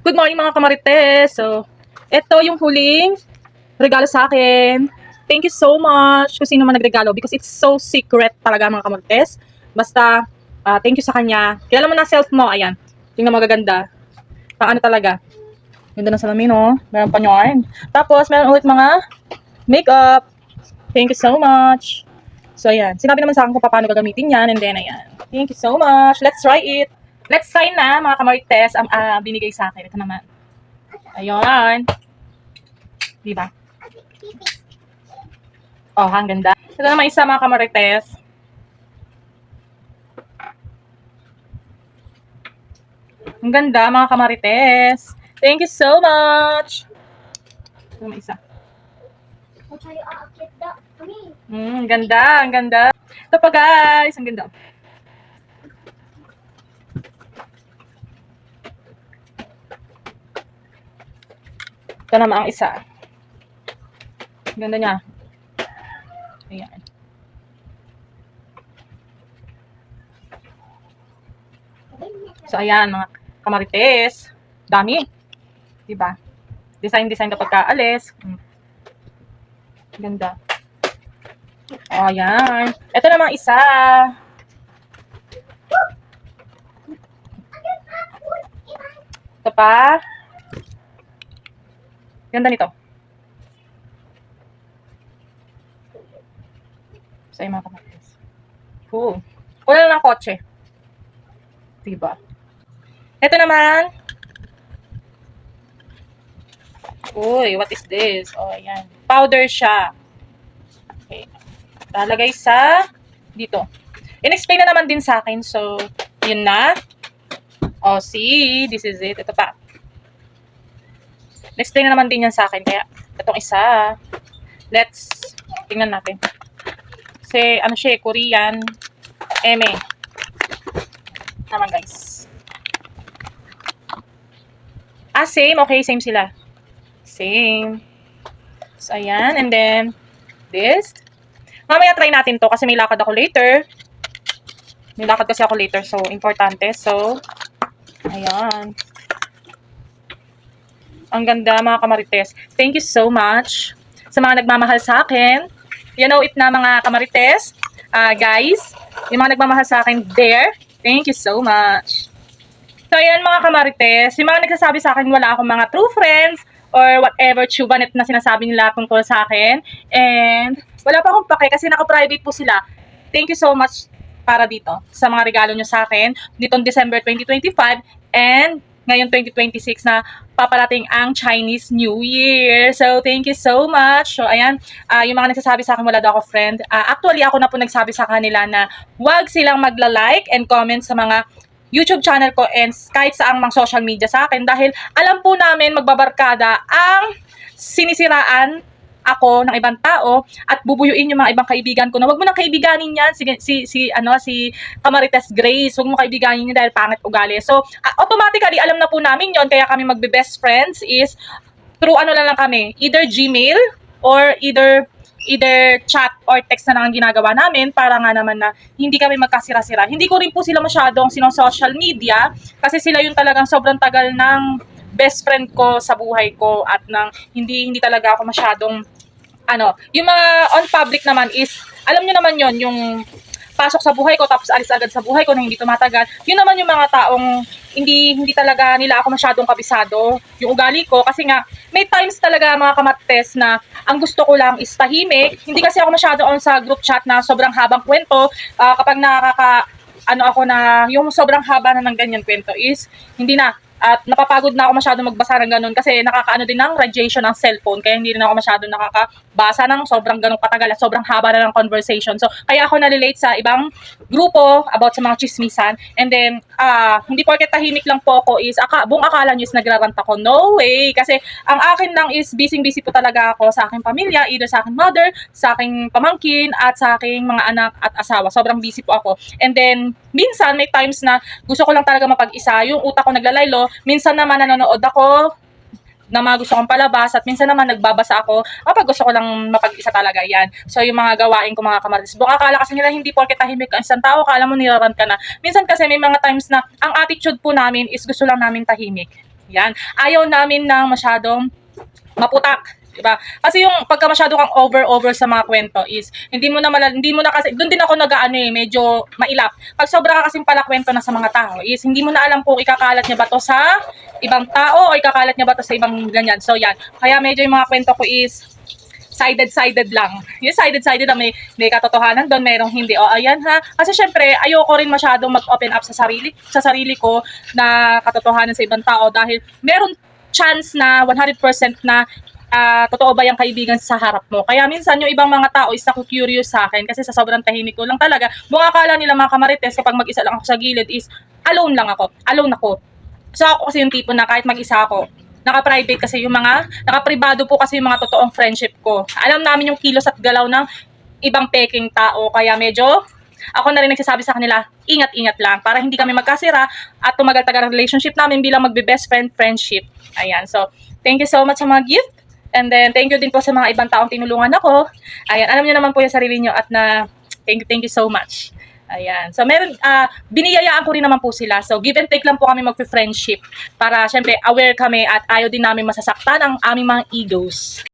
Good morning mga kamarites. So, ito yung huling regalo sa akin. Thank you so much kung sino man nagregalo because it's so secret talaga mga kamarites. Basta, thank you sa kanya. Kilala mo na self mo, ayan. Tingnan mo magaganda. Paano talaga? Ganda ng salamin, oh. Meron pa yarn. Tapos, meron ulit mga makeup. Thank you so much. So, ayan. Sinabi naman sa akin kung paano gagamitin yan. And then, ayan. Thank you so much. Let's try it. Let's try na, mga kamarites. Binigay sa akin. Ito naman. Ayun. Diba? Oh, ang ganda. Ito naman isa, mga kamarites. Ang ganda, mga kamarites. Thank you so much. Ito naman isa. Ang ganda, ang ganda. Ito pa guys, ang ganda. Ito naman ang isa. Ang ganda niya. Ayan. So, ayan, mga kamarites. Dami. Diba? Design kapag kaalis. Ganda. O, ayan. Ito namang isa. Ito pa. Ganda nito. Sa mga kamarites. Cool. Wala lang ng kotse. Diba? Ito naman. Uy, what is this? Oh, ayan. Powder siya. Okay. Lalagay sa dito. In-explain na naman din sa akin. So, yun na. Oh, see? This is it. Ito pa. In-explain na naman din yan sa akin. Kaya, itong isa. Let's, tingnan natin. Kasi, ano siya, Korean. Eme. Naman, guys. Same. Okay, same sila. Same. So, ayan. And then, this. Mamaya try natin to kasi may lakad ako later. May lakad kasi ako later. So, importante. So, ayan. Ang ganda, mga kamarites. Thank you so much sa mga nagmamahal sa akin. You know it na, mga kamarites. Guys, yung mga nagmamahal sa akin there. Thank you so much. So, ayan mga kamarites. Yung mga nagsasabi sa akin wala akong mga true friends or whatever chubanet na sinasabi nila tungkol sa akin. And wala pa akong pake kasi naka-private po sila. Thank you so much para dito sa mga regalo nyo sa akin. Ditong December 2025 and ngayon 2026 na paparating ang Chinese New Year. So, thank you so much. So, ayan, yung mga nagsasabi sa akin wala daw ako friend. Actually, ako na po nagsabi sa kanila na huwag silang magla-like and comment sa mga YouTube channel ko and kahit saang mga social media sa akin dahil alam po namin magbabarkada ang sinisiraan ako ng ibang tao at bubuyuin yung mga ibang kaibigan ko na wag mo nang kaibiganin yan si Kamarites Grace, wag mo kaibiganin yan dahil pangit ugali. So automatically alam na po namin yon kaya kami magbe-best friends is through ano lang kami, either Gmail or either chat or text na lang ang ginagawa namin para nga naman na hindi kami magkasira-sira. Hindi ko rin po sila masyadong social media kasi sila yung talagang sobrang tagal ng best friend ko sa buhay ko at nang hindi talaga ako masyadong yung mga on public naman is alam niyo naman yon yung pasok sa buhay ko tapos alis agad sa buhay ko na hindi tumatagal. Yun naman yung mga taong hindi talaga nila ako masyadong kabisado yung ugali ko kasi nga may times talaga mga kamarites na ang gusto ko lang is tahimik. Hindi kasi ako masyado on sa group chat na sobrang habang kwento. Kapag ako na yung sobrang haba na ng ganyan kwento is hindi na. At napapagod na ako masyado magbasa ng ganun kasi nakakaano din ng radiation ng cellphone kaya hindi rin ako masyado nakakabasa ng sobrang ganung katagal at sobrang haba na ng conversation. So, kaya ako nalilate sa ibang grupo about sa mga chismisan and then, hindi porket tahimik lang po ako is buong akala nyo is nagrarant ako. No way! Kasi ang akin lang is busy po talaga ako sa aking pamilya, either sa aking mother, sa aking pamangkin, at sa aking mga anak at asawa. Sobrang busy po ako. And then, minsan may times na gusto ko lang talaga mapag-isa, yung utak ko naglalaylo. Minsan naman nanonood ako na mga gusto kong palabas at minsan naman nagbabasa ako kapag gusto ko lang mapag-isa talaga yan. So yung mga gawain ko mga kamarites. Buong akala kasi nila hindi porket tahimik ka isang tao, akala mo nirarant ka na. Minsan kasi may mga times na ang attitude po namin is gusto lang namin tahimik. Yan. Ayaw namin ng masyadong maputak. Diba? Kasi yung pagka masyado kang over sa mga kwento is hindi mo na kasi doon din ako nag-aano medyo mailap. Pag sobra ka kasing pala kwento na sa mga tao is hindi mo na alam kung ikakalat niya ba to sa ibang tao o ikakalat niya ba to sa ibang ganyan. So yan. Kaya medyo yung mga kwento ko is sided lang. Yung sided na may katotohanan doon, merong hindi. O ayan ha. Kasi syempre, ayoko rin masyadong mag-open up sa sarili ko na katotohanan sa ibang tao dahil meron chance na 100% na totoo ba yung kaibigan sa harap mo. Kaya minsan yung ibang mga tao is naku-curious sa akin kasi sa sobrang tahimik ko lang talaga, mga akala nila mga kamarites kapag mag-isa lang ako sa gilid is alone ako. So ako kasi yung tipo na kahit mag-isa ako, naka-private kasi yung mga, naka-privado po kasi yung mga totoong friendship ko. Alam namin yung kilos at galaw ng ibang peking tao, kaya medyo ako na rin nagsasabi sa kanila, ingat-ingat lang para hindi kami magkasira at tumagal-tagal ang relationship namin bilang magbe-best friendship. Ayan, so thank you so much sa mga gift. And then, thank you din po sa mga ibang taong tinulungan ako. Ayan, alam niyo naman po yung sarili niyo at na thank you so much. Ayan. So, biniyayaan ko rin naman po sila. So, give and take lang po kami mag-friendship para, syempre, aware kami at ayaw din namin masasaktan ang aming mga egos.